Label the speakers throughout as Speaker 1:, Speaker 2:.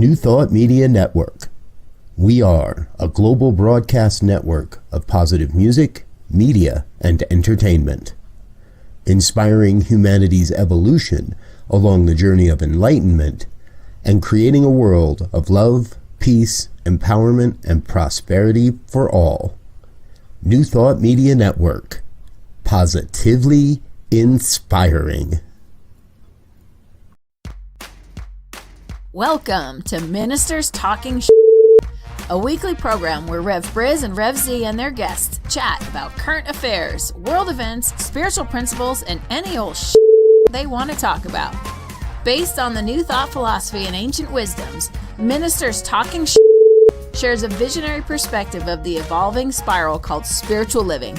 Speaker 1: New Thought Media Network. We are a global broadcast network of positive music, media, and entertainment, inspiring humanity's evolution along the journey of enlightenment and creating a world of love, peace, empowerment, and prosperity for all. New Thought Media Network. Positively inspiring.
Speaker 2: Welcome to Ministers Talking a weekly program where Rev BRZ and Rev Z and their guests chat about current affairs, world events, spiritual principles, and any old they want to talk about. Based on the New Thought philosophy and ancient wisdoms, Ministers Talking shares a visionary perspective of the evolving spiral called spiritual living.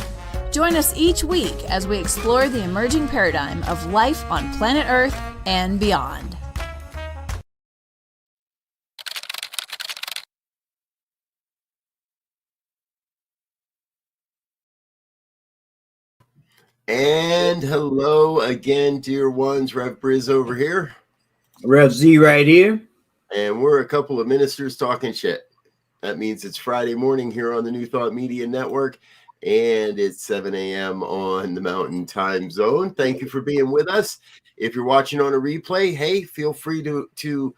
Speaker 2: Join us each week as we explore the emerging paradigm of life on planet Earth and beyond.
Speaker 3: And hello again, dear ones. Rev BRZ over here.
Speaker 4: Rev Z right here.
Speaker 3: And we're a couple of ministers talking shit. That means it's Friday morning here on the New Thought Media Network, and it's 7 a.m. on the Mountain Time Zone. Thank you for being with us. If you're watching on a replay, hey, feel free to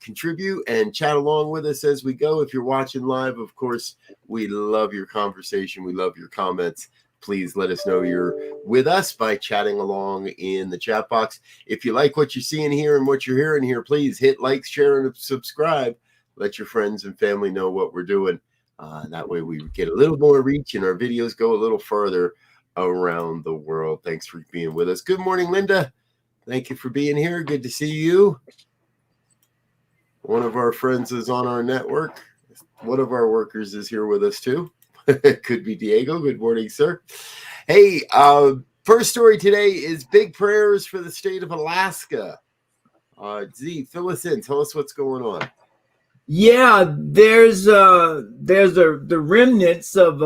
Speaker 3: contribute and chat along with us as we go. If you're watching live, of course, we love your conversation. We love your comments. Please let us know you're with us by chatting along in the chat box. If you like what you're seeing here and what you're hearing here, please hit like, share, and subscribe. Let your friends and family know what we're doing. That way we get a little more reach and our videos go a little further around the world. Thanks for being with us. Good morning, Linda. Thank you for being here. Good to see you. One of our friends is on our network. One of our workers is here with us too. Could be Diego. Good morning, sir. Hey, first story today is big prayers for the state of Alaska. Z, fill us in. Tell us what's going on.
Speaker 4: Yeah, there's the remnants of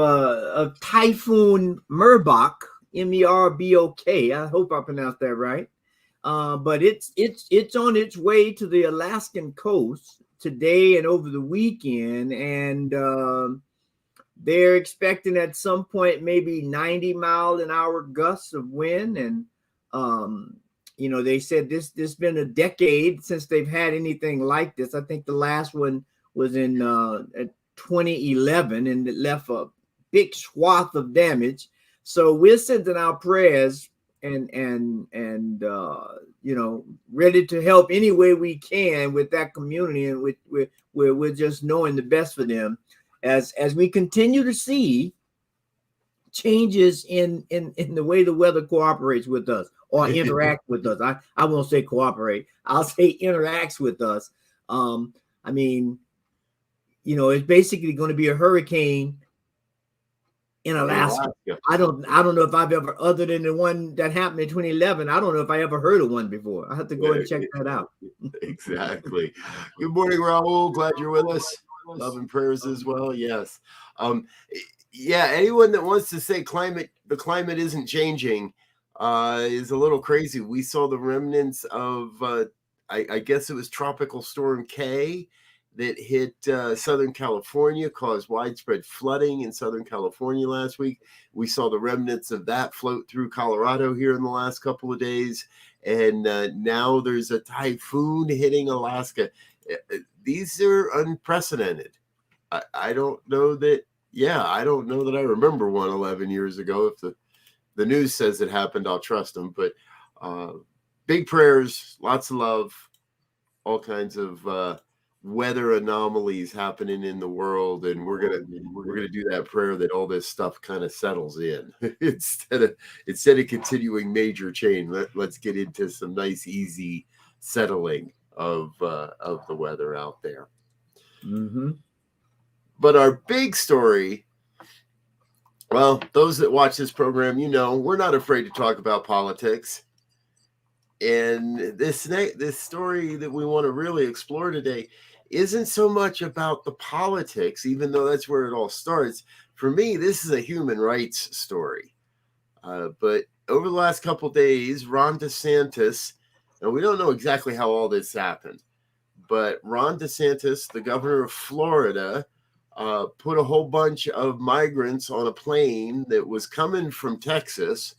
Speaker 4: Typhoon Merbok, Merbok. I hope I pronounced that right. But it's on its way to the Alaskan coast today and over the weekend, and they're expecting at some point maybe 90-mile-an-hour gusts of wind. And, they said this been a decade since they've had anything like this. I think the last one was in 2011, and it left a big swath of damage. So we're sending our prayers and ready to help any way we can with that community. And we're just knowing the best for them. As we continue to see changes in the way the weather cooperates with us or interacts with us. I won't say cooperate. I'll say interacts with us. It's basically going to be a hurricane in Alaska. I don't know if I've ever, other than the one that happened in 2011, I don't know if I ever heard of one before. I have to go and check that out.
Speaker 3: Exactly. Good morning, Raul. Glad you're with us. Love and prayers as well. Yes. Anyone that wants to say the climate isn't changing is a little crazy. We saw the remnants of I guess it was Tropical Storm K that hit Southern California, caused widespread flooding in Southern California last week. We saw the remnants of that float through Colorado here in the last couple of days. And now there's a typhoon hitting Alaska. These are unprecedented. I don't know that I remember one 11 years ago. If the news says it happened, I'll trust them. But big prayers, lots of love, all kinds of weather anomalies happening in the world, and we're gonna do that prayer that all this stuff kind of settles in instead of continuing major change. Let's get into some nice, easy settling of the weather out there.
Speaker 4: Mm-hmm.
Speaker 3: But our big story, well, those that watch this program, we're not afraid to talk about politics. And this story that we want to really explore today isn't so much about the politics, even though that's where it all starts. For me, this is a human rights story. But over the last couple of days, Ron DeSantis, and we don't know exactly how all this happened, but Ron DeSantis, the governor of Florida, put a whole bunch of migrants on a plane that was coming from Texas.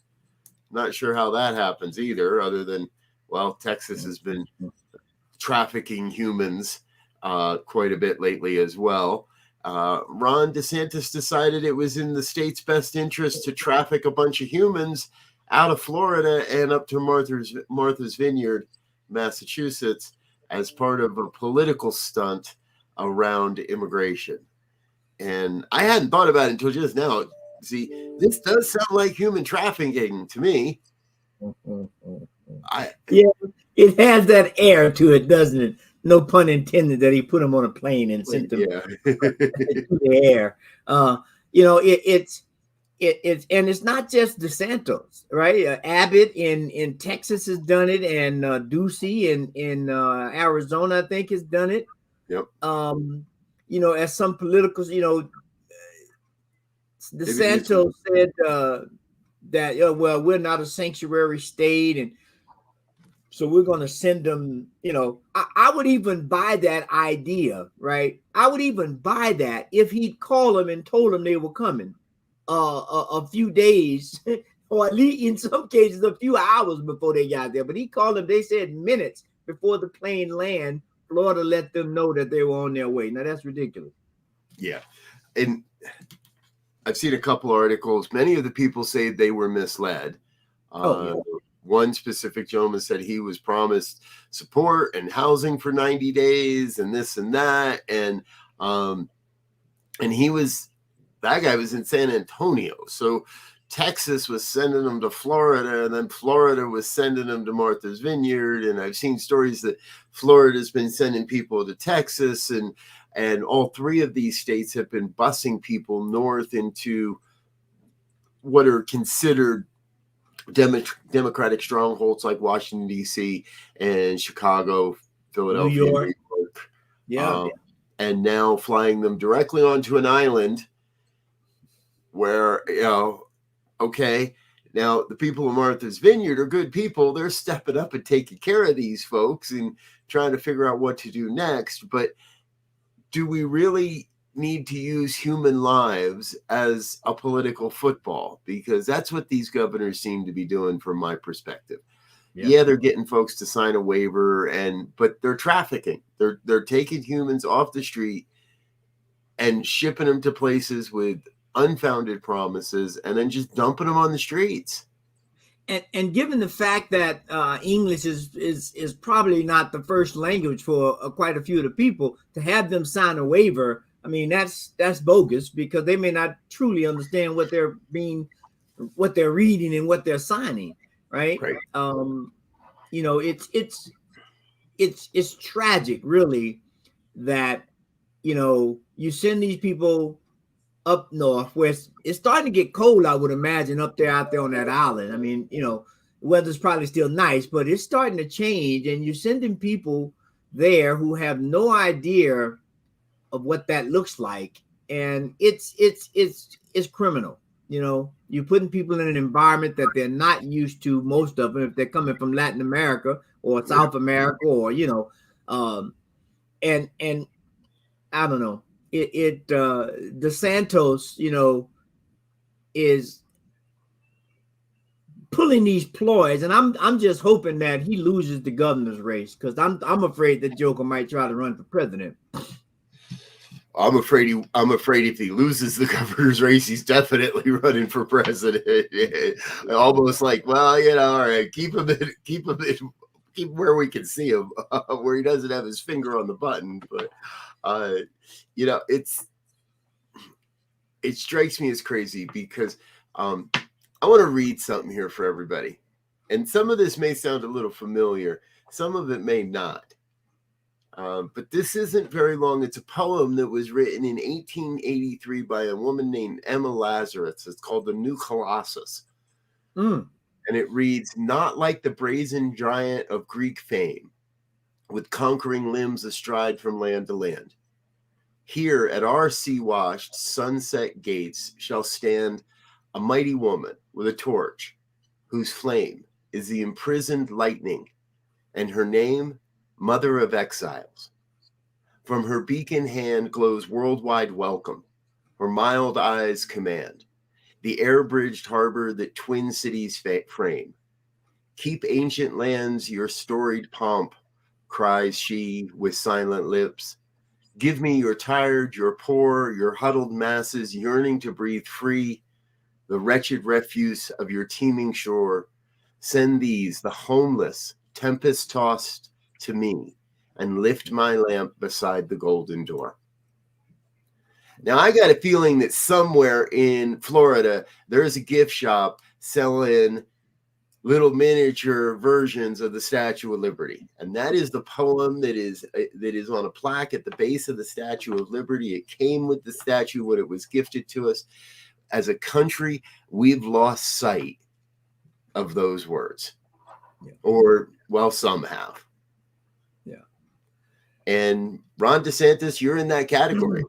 Speaker 3: Not sure how that happens either, other than, well, Texas has been trafficking humans quite a bit lately as well. Ron DeSantis decided it was in the state's best interest to traffic a bunch of humans out of Florida and up to Martha's Vineyard, Massachusetts, as part of a political stunt around immigration. And I hadn't thought about it until just now. See, this does sound like human trafficking to me.
Speaker 4: Yeah, it has that air to it, doesn't it? No pun intended that he put him on a plane and sent them to the air. It's not just DeSantis, right? Abbott in Texas has done it, and Ducey in Arizona, I think, has done it.
Speaker 3: Yep.
Speaker 4: As some politicals, DeSantis said that, well, we're not a sanctuary state, and so we're going to send them, I would even buy that idea, right? I would even buy that if he'd called them and told them they were coming a few days, or at least in some cases a few hours before they got there. But he called them, they said minutes before the plane landed, Florida let them know that they were on their way. Now, that's ridiculous.
Speaker 3: Yeah. And I've seen a couple articles. Many of the people say they were misled. One specific gentleman said he was promised support and housing for 90 days and this and that. And that guy was in San Antonio. So Texas was sending them to Florida, and then Florida was sending them to Martha's Vineyard. And I've seen stories that Florida's been sending people to Texas, and all three of these states have been busing people north into what are considered Democratic strongholds like Washington, D.C. and Chicago, Philadelphia, New York.
Speaker 4: Yeah.
Speaker 3: And now flying them directly onto an island where, okay, now the people of Martha's Vineyard are good people. They're stepping up and taking care of these folks and trying to figure out what to do next. But do we really need to use human lives as a political football? Because that's what these governors seem to be doing from my perspective. Yeah, they're getting folks to sign a waiver, but they're trafficking. They're taking humans off the street and shipping them to places with unfounded promises and then just dumping them on the streets.
Speaker 4: And given the fact that English is probably not the first language for quite a few of the people, to have them sign a waiver, I mean, that's bogus, because they may not truly understand what they're reading and what they're signing, right? It's tragic, really, that you send these people up north where it's starting to get cold, I would imagine, out there on that island. I mean, weather's probably still nice, but it's starting to change, and you're sending people there who have no idea of what that looks like, and it's criminal. You're putting people in an environment that they're not used to, most of them, if they're coming from Latin America or South America, or and I don't know. DeSantis, is pulling these ploys, and I'm just hoping that he loses the governor's race, because I'm afraid that Joker might try to run for president.
Speaker 3: I'm afraid if he loses the governor's race, he's definitely running for president. Almost like, well, all right, keep him where we can see him, where he doesn't have his finger on the button. But it strikes me as crazy, because I want to read something here for everybody, and some of this may sound a little familiar, some of it may not. But this isn't very long. It's a poem that was written in 1883 by a woman named Emma Lazarus. It's called The New Colossus. And it reads, "Not like the brazen giant of Greek fame, with conquering limbs astride from land to land. Here at our sea-washed sunset gates shall stand a mighty woman with a torch, whose flame is the imprisoned lightning, and her name, Mother of Exiles. From her beacon hand glows worldwide welcome. Her mild eyes command the air-bridged harbor that twin cities frame. Keep ancient lands your storied pomp, cries she with silent lips. Give me your tired, your poor, your huddled masses yearning to breathe free, the wretched refuse of your teeming shore. Send these, the homeless, tempest-tossed, to me, and lift my lamp beside the golden door. Now, I got a feeling that somewhere in Florida, there's a gift shop selling little miniature versions of the Statue of Liberty. And that is the poem that is on a plaque at the base of the Statue of Liberty. It came with the statue when it was gifted to us. As a country, we've lost sight of those words.
Speaker 4: Yeah.
Speaker 3: Or, well, some have.
Speaker 4: Yeah.
Speaker 3: And Ron DeSantis, you're in that category.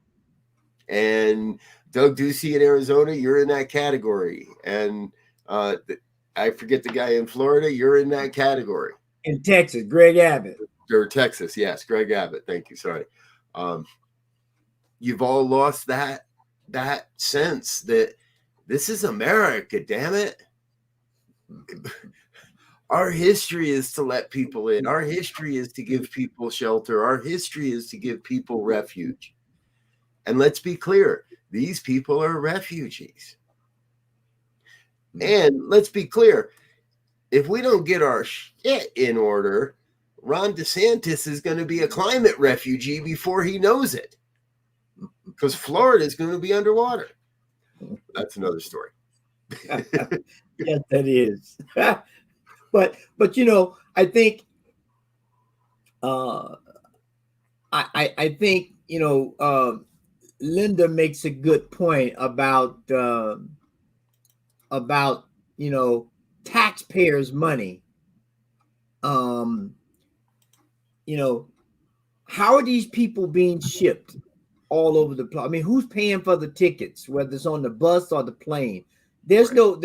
Speaker 3: And Doug Ducey in Arizona, you're in that category. And I forget the guy in Florida, you're in that category.
Speaker 4: In Texas, Greg Abbott.
Speaker 3: Or Texas, yes, Greg Abbott. Thank you. Sorry. You've all lost that sense that this is America, damn it. Our history is to let people in. Our history is to give people shelter. Our history is to give people refuge. And let's be clear, these people are refugees. And let's be clear, if we don't get our shit in order, Ron DeSantis is going to be a climate refugee before he knows it. Because Florida is going to be underwater. That's another story.
Speaker 4: Yes, that is. But you know, I think I think, you know, Linda makes a good point about you know, taxpayers' money. You know, how are these people being shipped all over the place? I mean, who's paying for the tickets, whether it's on the bus or the plane? There's no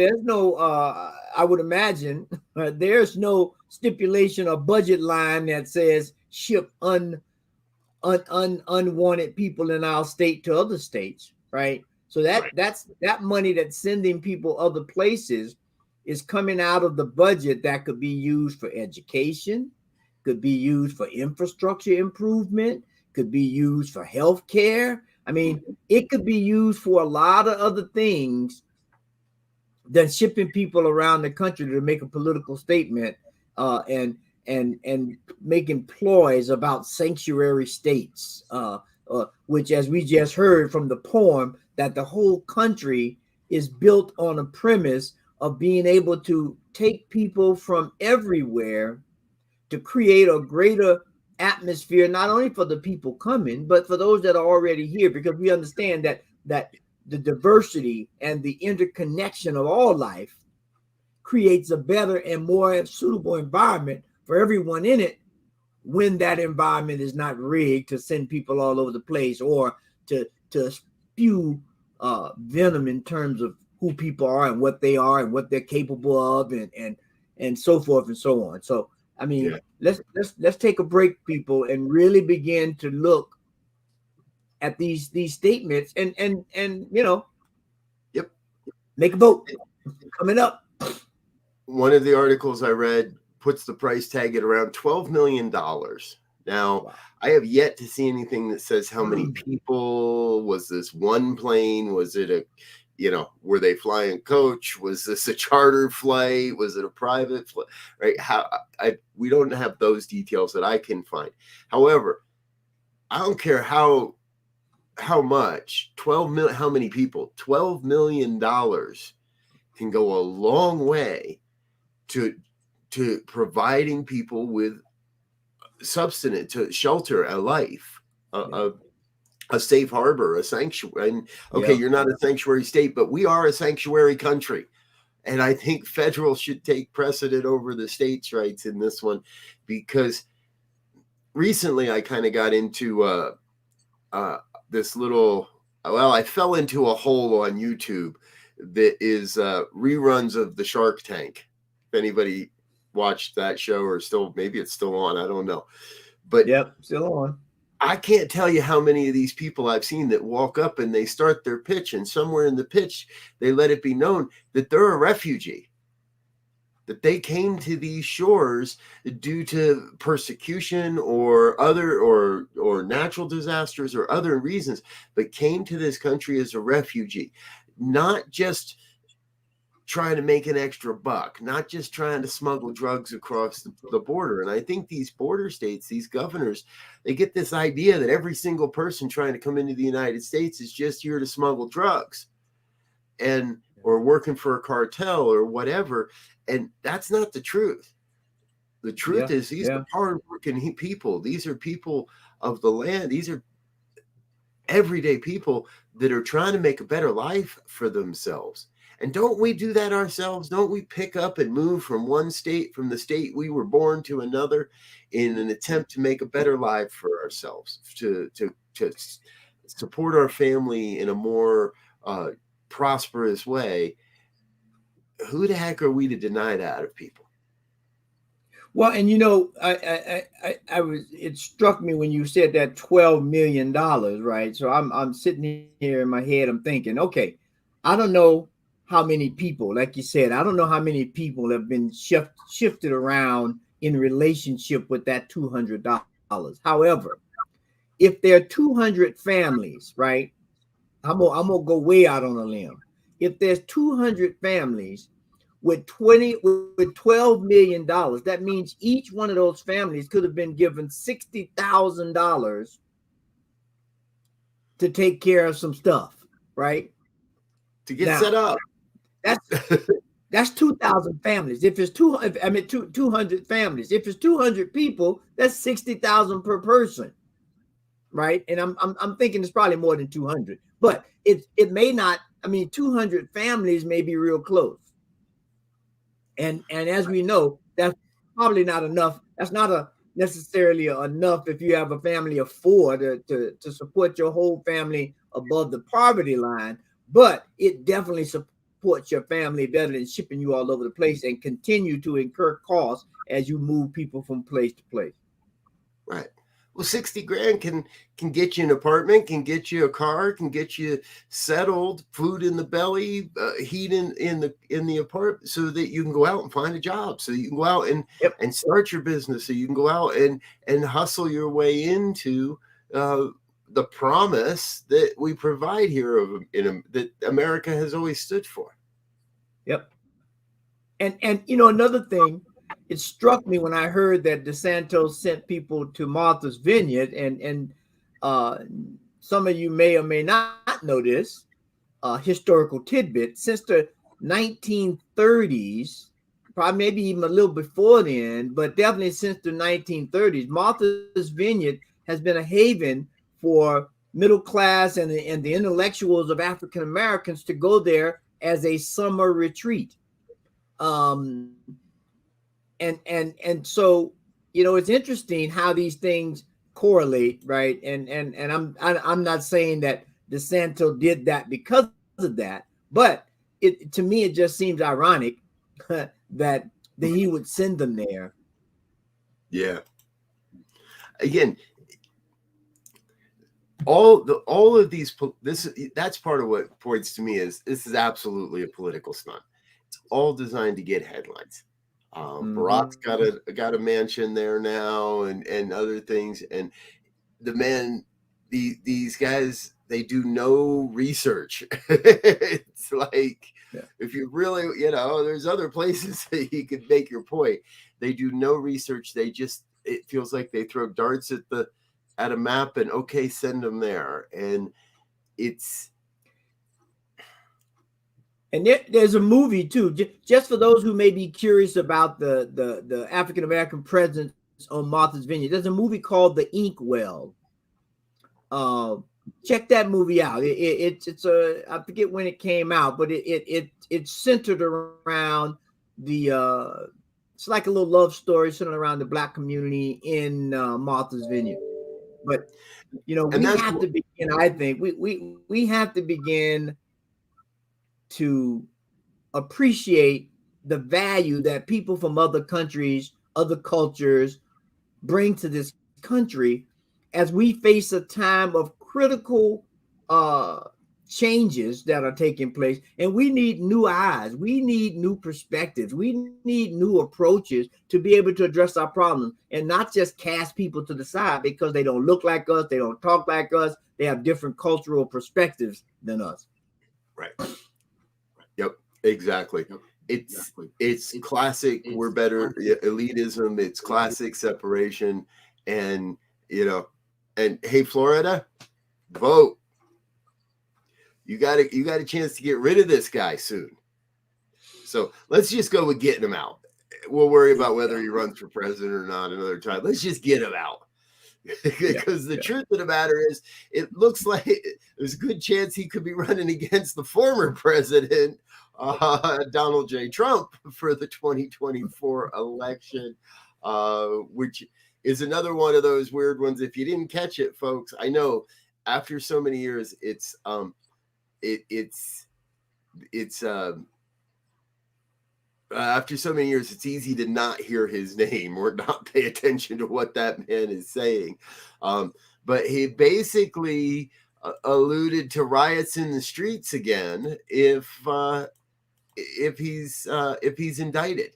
Speaker 4: I would imagine there's no stipulation or budget line that says ship unwanted people in our state to other states, right? So that's that money that's sending people other places is coming out of the budget that could be used for education, could be used for infrastructure improvement, could be used for health care. I mean, it could be used for a lot of other things than shipping people around the country to make a political statement and making ploys about sanctuary states, which, as we just heard from the poem, that the whole country is built on a premise of being able to take people from everywhere to create a greater atmosphere, not only for the people coming, but for those that are already here, because we understand that the diversity and the interconnection of all life creates a better and more suitable environment for everyone in it, when that environment is not rigged to send people all over the place or to spew venom in terms of who people are and what they are and what they're capable of and so forth and so on. So I mean, let's take a break, people, and really begin to look at these statements and you know, make a vote coming up.
Speaker 3: One of the articles I read puts the price tag at around $12 million. Now, wow. I have yet to see anything that says how many people. Was this one plane? Was it a, you know, were they flying coach? Was this a charter flight? Was it a private flight? Right? We don't have those details that I can find. However, I don't care how much, 12 million, how many people, $12 million can go a long way to providing people with substance, to shelter, a life, a safe harbor, a sanctuary. And okay, you're not a sanctuary state, but we are a sanctuary country. And I think federal should take precedent over the states' rights in this one, because recently I kind of got into this little, I fell into a hole on YouTube that is reruns of the Shark Tank. If anybody watched that show, or still, maybe it's still on, I don't know. But
Speaker 4: yep, still on.
Speaker 3: I can't tell you how many of these people I've seen that walk up and they start their pitch, and somewhere in the pitch, they let it be known that they're a refugee, that they came to these shores due to persecution or other or natural disasters or other reasons, but came to this country as a refugee, not just trying to make an extra buck, not just trying to smuggle drugs across the border. And I think these border states, these governors, they get this idea that every single person trying to come into the United States is just here to smuggle drugs and or working for a cartel or whatever. And that's not the truth. The truth is these are hardworking people. These are people of the land. These are everyday people that are trying to make a better life for themselves. And don't we do that ourselves? Don't we pick up and move from one state, from the state we were born, to another in an attempt to make a better life for ourselves, to support our family in a more prosperous way? Who the heck are we to deny that of people?
Speaker 4: Well, and you know, it struck me when you said that $12 million, right? So I'm sitting here in my head, I'm thinking, okay, I don't know how many people, like you said, I don't know how many people have been shifted around in relationship with that $200. However, if there are 200 families, right? I'm gonna go way out on a limb. If there's 200 families with $12 million, that means each one of those families could have been given $60,000 to take care of some stuff, right?
Speaker 3: To get set up.
Speaker 4: That's 2,000 families. If it's 200 families. If it's 200 people, that's 60,000 per person, right? And I'm thinking it's probably more than 200, but it may not. I mean, 200 families may be real close. And as we know, that's probably not enough. That's not necessarily enough if you have a family of 4 to support your whole family above the poverty line. But it definitely supports your family better than shipping you all over the place and continue to incur costs as you move people from place to place.
Speaker 3: Right. Well, 60 grand can get you an apartment, can get you a car, can get you settled, food in the belly, heat in the apartment, so that you can go out and find a job, so you can go out and start your business, so you can go out and hustle your way into the promise that we provide here that America has always stood for.
Speaker 4: Yep. And you know, another thing, it struck me when I heard that DeSantis sent people to Martha's Vineyard, and some of you may or may not know this historical tidbit. Since the 1930s, probably maybe even a little before then, but definitely since the 1930s, Martha's Vineyard has been a haven for middle class and the intellectuals of African Americans to go there as a summer retreat. And so, you know, it's interesting how these things correlate, right? And I'm not saying that DeSantis did that because of that, but to me it just seems ironic that he would send them there.
Speaker 3: Yeah. Again, all of these, that's part of what points to me is this is absolutely a political stunt. It's all designed to get headlines. Barack's got a mansion there now, and other things, and these guys, they do no research. It's like, if you really, there's other places that you could make your point. They do no research. It feels like they throw darts at a map and okay, send them there. And
Speaker 4: there's a movie too, just for those who may be curious about the African American presence on Martha's Vineyard. There's a movie called The Inkwell. Check that movie out. It's I forget when it came out, but it's centered around it's like a little love story centered around the Black community in Martha's Vineyard. But we have to begin. I think we have to begin to appreciate the value that people from other countries, other cultures bring to this country, as we face a time of critical changes that are taking place, and we need new eyes, we need new perspectives, we need new approaches to be able to address our problems, and not just cast people to the side because they don't look like us, they don't talk like us, they have different cultural perspectives than us.
Speaker 3: Right. Yep. Exactly. It's classic. We're better elitism. It's classic separation, and and hey, Florida, vote. You got a chance to get rid of this guy soon. So let's just go with getting him out. We'll worry about whether he runs for president or not another time. Let's just get him out. Because the truth of the matter is, it looks like there's a good chance he could be running against the former president, Donald J. Trump, for the 2024 election, which is another one of those weird ones. If you didn't catch it, folks, I know after so many years, it's after so many years, it's easy to not hear his name or not pay attention to what that man is saying. But he basically alluded to riots in the streets again if he's indicted.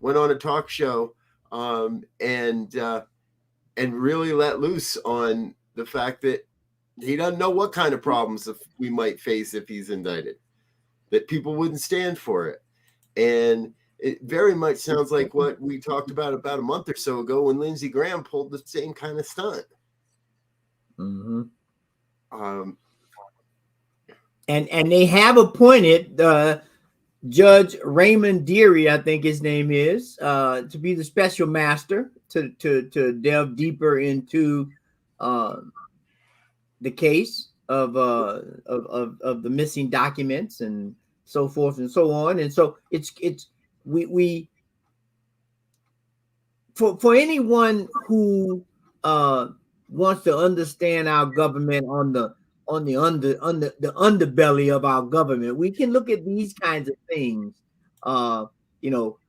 Speaker 3: Went on a talk show and really let loose on the fact that he doesn't know what kind of problems we might face if he's indicted, that people wouldn't stand for it. And it very much sounds like what we talked about a month or so ago when Lindsey Graham pulled the same kind of stunt.
Speaker 4: Mm-hmm. And they have appointed Judge Raymond Deary, I think his name is, to be the special master to delve deeper into the case of the missing documents and so forth and so on. And so we for anyone who wants to understand our government on the underbelly of our government, we can look at these kinds of things.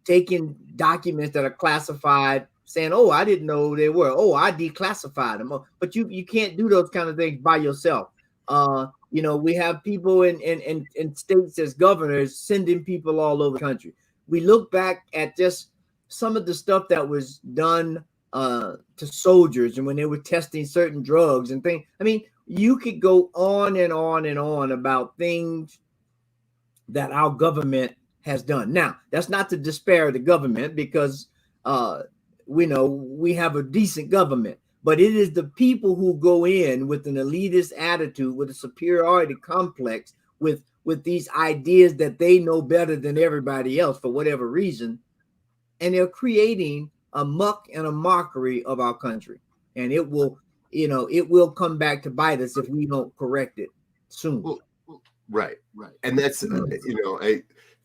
Speaker 4: Taking documents that are classified, saying, "Oh, I didn't know they were. Oh, I declassified them." But you can't do those kind of things by yourself. We have people in states as governors sending people all over the country. We look back at just some of the stuff that was done to soldiers and when they were testing certain drugs and things. I mean, you could go on and on and on about things that our government has done. Now, that's not to despair the government, because we know we have a decent government, but it is the people who go in with an elitist attitude, with a superiority complex, with these ideas that they know better than everybody else for whatever reason, and they're creating a muck and a mockery of our country, and it will come back to bite us if we don't correct it soon.
Speaker 3: Well, right. And that's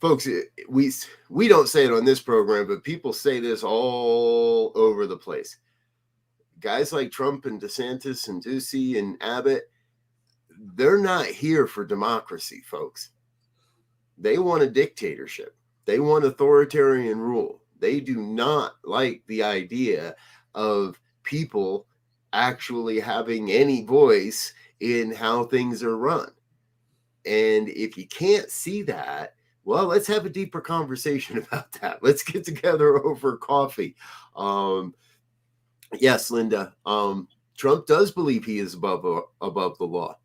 Speaker 3: folks, we don't say it on this program, but people say this all over the place. Guys like Trump and DeSantis and Ducey and Abbott, they're not here for democracy, folks. They want a dictatorship. They want authoritarian rule. They do not like the idea of people actually having any voice in how things are run. And if you can't see that, well, let's have a deeper conversation about that. Let's get together over coffee. Yes, Linda, Trump does believe he is above the law.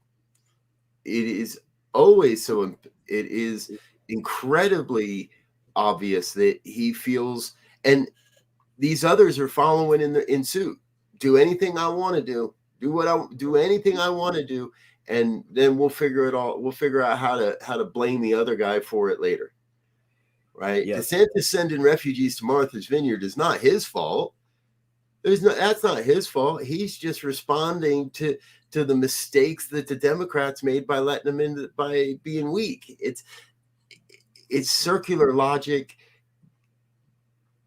Speaker 3: It is always it is incredibly obvious that he feels, and these others are following in suit. Do anything I want to do. Do anything I want to do, and then we'll figure it all. We'll figure out how to blame the other guy for it later, right? Yes. DeSantis sending refugees to Martha's Vineyard is not his fault. That's not his fault. He's just responding to the mistakes that the Democrats made by letting them in, by being weak. It's circular logic.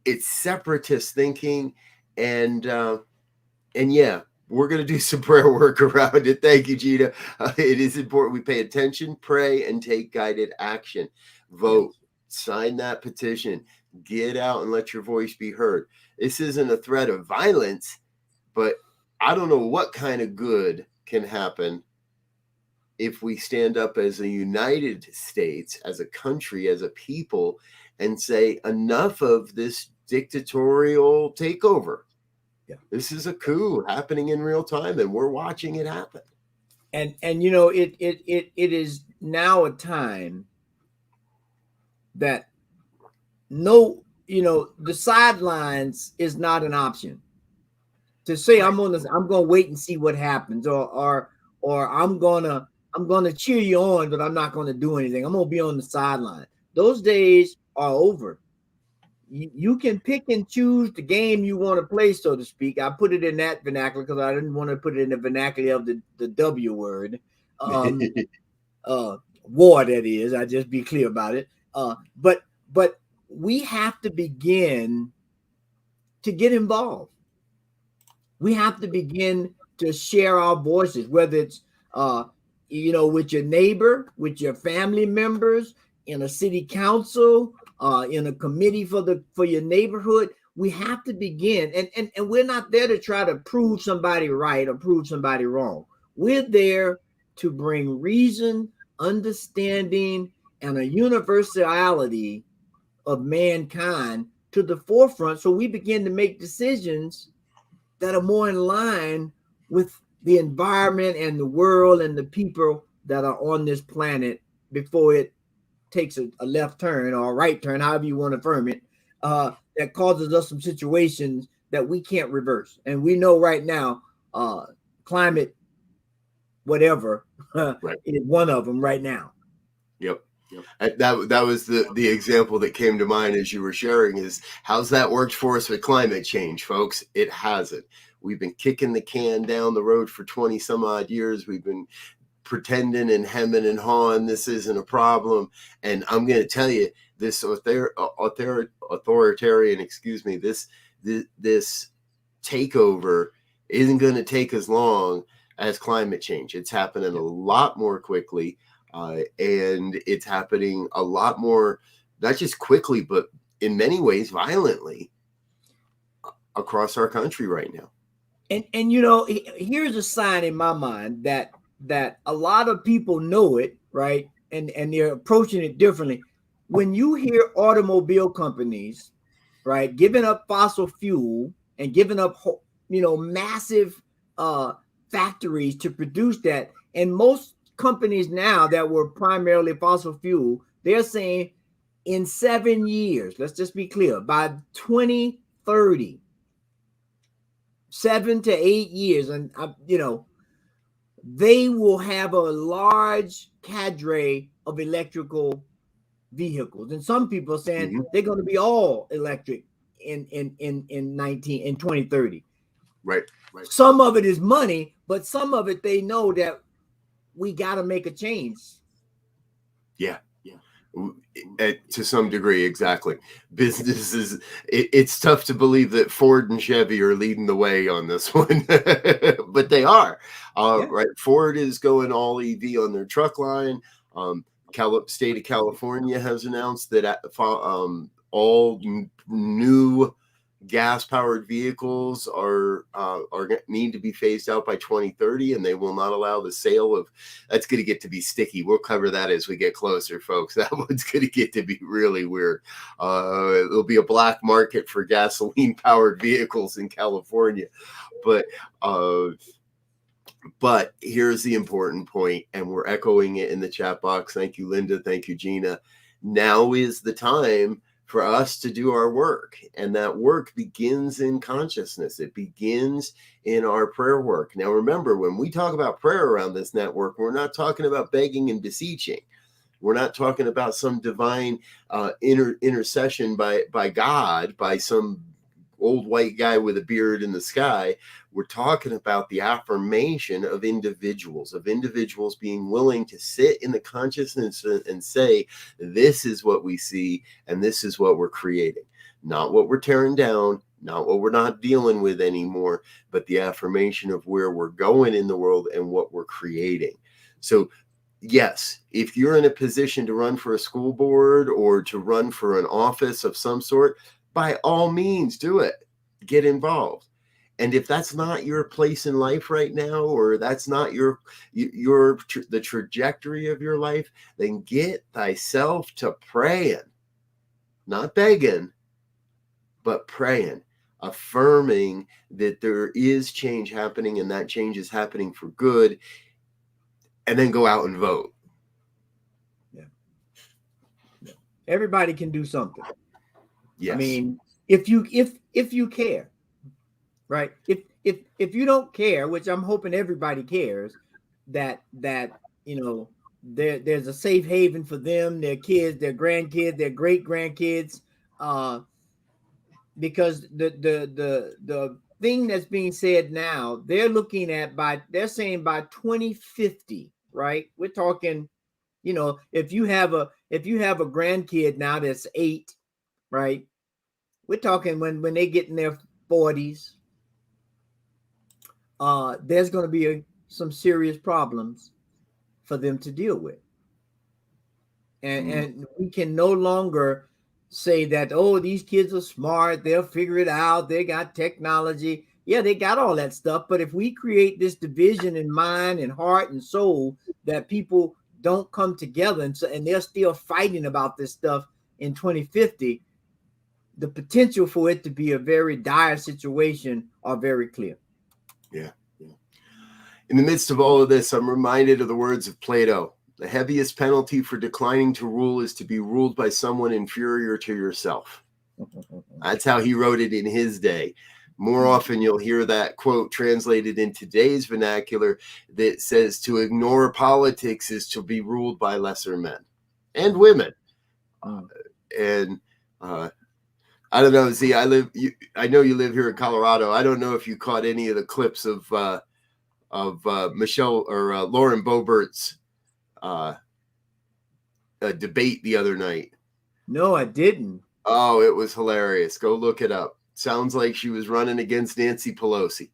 Speaker 3: It's separatist thinking, and yeah, we're going to do some prayer work around it. Thank you, Gina. It is important we pay attention, pray, and take guided action. Vote, sign that petition, get out and let your voice be heard. This isn't a threat of violence, but I don't know what kind of good can happen if we stand up as a United States, as a country, as a people, and say enough of this dictatorial takeover.
Speaker 4: Yeah.
Speaker 3: This is a coup happening in real time, and we're watching it happen.
Speaker 4: And it is now a time that the sidelines is not an option. To say I'm gonna wait and see what happens, or I'm gonna cheer you on, but I'm not gonna do anything. I'm gonna be on the sideline. Those days are over. You can pick and choose the game you want to play, so to speak. I put it in that vernacular because I didn't want to put it in the vernacular of the W word. War, that is. I just be clear about it. But we have to begin to get involved. We have to begin to share our voices, whether it's with your neighbor, with your family members, in a city council, in a committee for your neighborhood. We have to begin, and we're not there to try to prove somebody right or prove somebody wrong. We're there to bring reason, understanding, and a universality of mankind to the forefront, so we begin to make decisions that are more in line with the environment and the world and the people that are on this planet before it takes a left turn or a right turn, however you want to affirm it, that causes us some situations that we can't reverse. And we know right now, climate, whatever, right, is one of them right now.
Speaker 3: Yep. That was the example that came to mind as you were sharing, is how's that worked for us with climate change, folks? It hasn't. We've been kicking the can down the road for 20 some odd years. We've been pretending and hemming and hawing this isn't a problem. And I'm going to tell you, this authoritarian, this takeover isn't going to take as long as climate change. It's happening a lot more quickly. And it's happening a lot more, not just quickly, but in many ways violently across our country right now.
Speaker 4: And here's a sign in my mind that a lot of people know it, right? And they're approaching it differently. When you hear automobile companies, right, giving up fossil fuel and giving up, massive factories to produce that, and most companies now that were primarily fossil fuel, they're saying in 7 years, let's just be clear, by 2030, 7 to 8 years, and they will have a large cadre of electrical vehicles. And some people are saying they're going to be all electric in 2030.
Speaker 3: Right.
Speaker 4: Some of it is money, but some of it they know that we got to make a change.
Speaker 3: Yeah. To some degree, exactly. Businesses, it's tough to believe that Ford and Chevy are leading the way on this one, but they are. Right? Ford is going all EV on their truck line. State of California has announced that all new gas-powered vehicles are need to be phased out by 2030, and they will not allow the sale of. That's going to get to be sticky. We'll cover that as we get closer, folks. That one's going to get to be really weird. There'll be a black market for gasoline-powered vehicles in California, but here's the important point, and we're echoing it in the chat box. Thank you, Linda. Thank you, Gina. Now is the time for us to do our work. And that work begins in consciousness. It begins in our prayer work. Now, remember, when we talk about prayer around this network, we're not talking about begging and beseeching. We're not talking about some divine intercession by God, by some old white guy with a beard in the sky. We're talking about the affirmation of individuals being willing to sit in the consciousness and say, this is what we see and this is what we're creating. Not what we're tearing down, not what we're not dealing with anymore, but the affirmation of where we're going in the world and what we're creating. So yes, if you're in a position to run for a school board or to run for an office of some sort, by all means do it. Get involved. And if that's not your place in life right now, or that's not the trajectory of your life, then get thyself to praying, not begging, but praying, affirming that there is change happening and that change is happening for good, and then go out and vote.
Speaker 4: Yeah. Everybody can do something.
Speaker 3: Yes.
Speaker 4: I mean, if you care, right? If you don't care, which I'm hoping everybody cares, that there's a safe haven for them, their kids, their grandkids, their great grandkids, because the thing that's being said now, they're saying by 2050, right? We're talking, if you have a grandkid now that's 8, right? We're talking when they get in their 40s, there's going to be some serious problems for them to deal with. And we can no longer say that, oh, these kids are smart, they'll figure it out, they got technology. Yeah, they got all that stuff. But if we create this division in mind and heart and soul that people don't come together, and they're still fighting about this stuff in 2050, the potential for it to be a very dire situation are very clear.
Speaker 3: Yeah. In the midst of all of this, I'm reminded of the words of Plato. The heaviest penalty for declining to rule is to be ruled by someone inferior to yourself. That's how he wrote it in his day. More often you'll hear that quote translated in today's vernacular that says to ignore politics is to be ruled by lesser men and women. I don't know. See, I know you live here in Colorado. I don't know if you caught any of the clips of Michelle or Lauren Boebert's debate the other night.
Speaker 4: No, I didn't.
Speaker 3: Oh, it was hilarious. Go look it up. Sounds like she was running against Nancy Pelosi,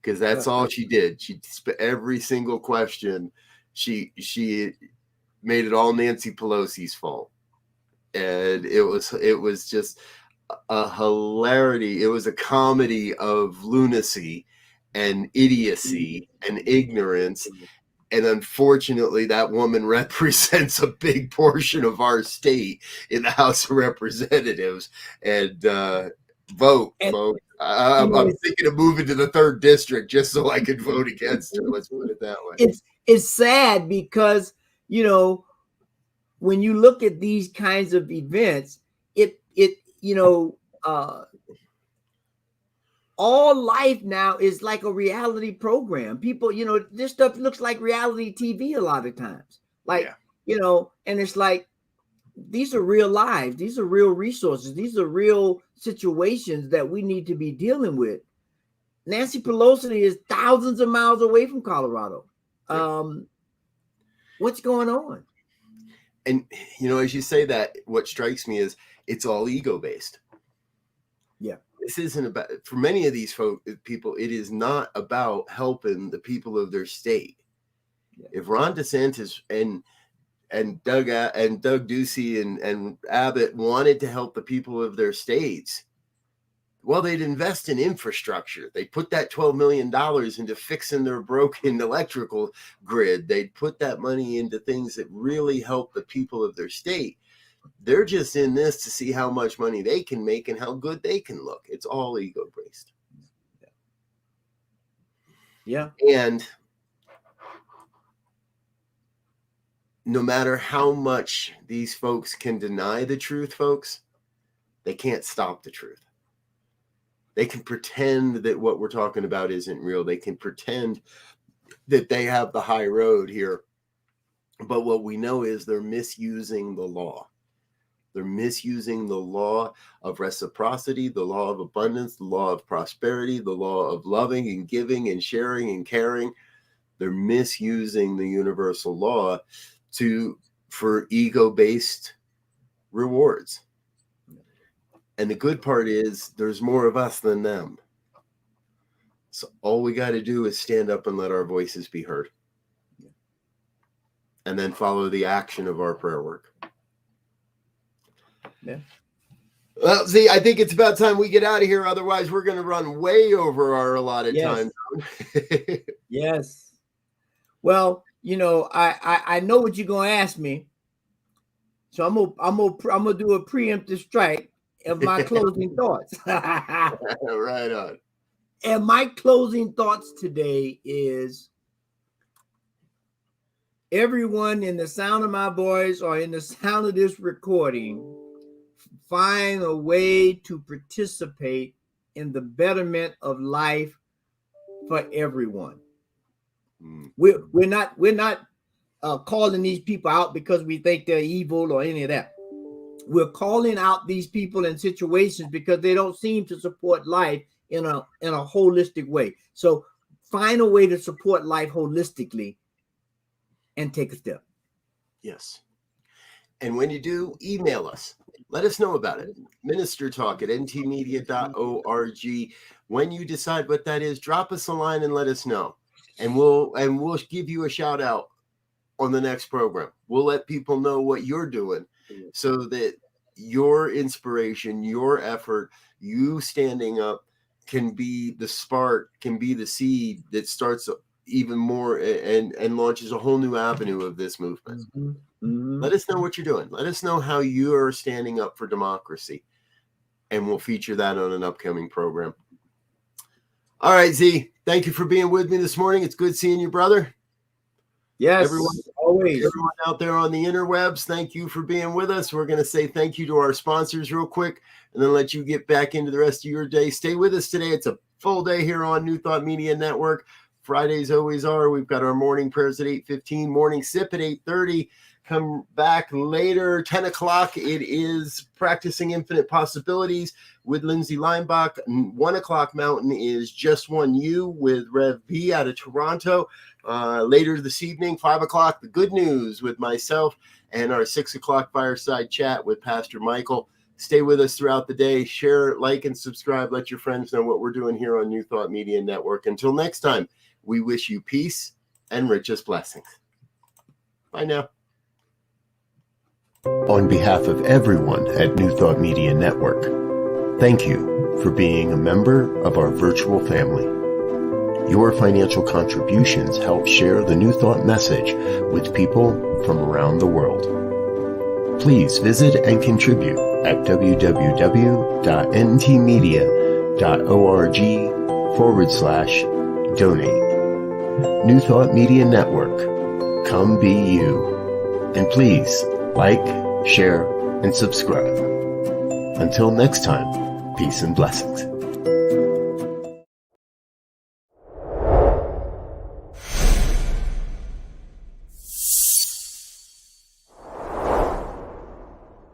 Speaker 3: because that's all she did. She every single question, she made it all Nancy Pelosi's fault, and it was just a hilarity. It was a comedy of lunacy and idiocy and ignorance. And unfortunately, that woman represents a big portion of our state in the House of Representatives. And vote. I'm thinking of moving to the 3rd district just so I could vote against her. Let's put it that way.
Speaker 4: It's sad because, when you look at these kinds of events, all life now is like a reality program. People, this stuff looks like reality TV a lot of times. And it's like, these are real lives. These are real resources. These are real situations that we need to be dealing with. Nancy Pelosi is thousands of miles away from Colorado. What's going on?
Speaker 3: And, as you say that, what strikes me is it's all ego-based.
Speaker 4: Yeah.
Speaker 3: This isn't about, for many of these people, it is not about helping the people of their state. Yeah. If Ron DeSantis and Doug Ducey and Abbott wanted to help the people of their states, well, they'd invest in infrastructure. They'd put that $12 million into fixing their broken electrical grid. They'd put that money into things that really help the people of their state. They're just in this to see how much money they can make and how good they can look. It's all ego-based.
Speaker 4: Yeah.
Speaker 3: And no matter how much these folks can deny the truth, folks, they can't stop the truth. They can pretend that what we're talking about isn't real. They can pretend that they have the high road here. But what we know is they're misusing the law. They're misusing the law of reciprocity, the law of abundance, the law of prosperity, the law of loving and giving and sharing and caring. They're misusing the universal law for ego-based rewards. And the good part is there's more of us than them. So all we got to do is stand up and let our voices be heard. And then follow the action of our prayer work.
Speaker 4: Yeah.
Speaker 3: Well, see, I think it's about time we get out of here. Otherwise, we're going to run way over our allotted time.
Speaker 4: Yes. Well, I know what you're going to ask me. So I'm gonna do a preemptive strike of my closing thoughts.
Speaker 3: Right on.
Speaker 4: And my closing thoughts today is everyone in the sound of my voice or in the sound of this recording, find a way to participate in the betterment of life for everyone. We're not calling these people out because we think they're evil or any of that. We're calling out these people in situations because they don't seem to support life in a holistic way. So find a way to support life holistically and take a step.
Speaker 3: Yes. And when you do, email us. Let us know about it. ministertalk@ntmedia.org. When you decide what that is, drop us a line and let us know. And we'll give you a shout out on the next program. We'll let people know what you're doing so that your inspiration, your effort, you standing up can be the spark, can be the seed that starts even more and launches a whole new avenue of this movement. Let us know what you're doing. Let us know how you are standing up for democracy. And we'll feature that on an upcoming program. All right, Z, thank you for being with me this morning. It's good seeing you, brother.
Speaker 4: Yes,
Speaker 3: everyone out there on the interwebs, thank you for being with us. We're going to say thank you to our sponsors real quick and then let you get back into the rest of your day. Stay with us today. It's a full day here on New Thought Media Network. Fridays always are. We've got our morning prayers at 8:15, morning sip at 8:30. Come back later, 10 o'clock. It is Practicing Infinite Possibilities with Lindsay Leinbach. 1 o'clock Mountain is Just One You with Rev B out of Toronto. Later this evening, 5 o'clock, The Good News with myself and our 6 o'clock fireside chat with Pastor Michael. Stay with us throughout the day. Share, like, and subscribe. Let your friends know what we're doing here on New Thought Media Network. Until next time, we wish you peace and richest blessings. Bye now.
Speaker 1: On behalf of everyone at New Thought Media Network, thank you for being a member of our virtual family. Your financial contributions help share the New Thought message with people from around the world. Please visit and contribute at www.ntmedia.org/donate. New Thought Media Network, come be you. And please, like, share, and subscribe. Until next time, peace and blessings.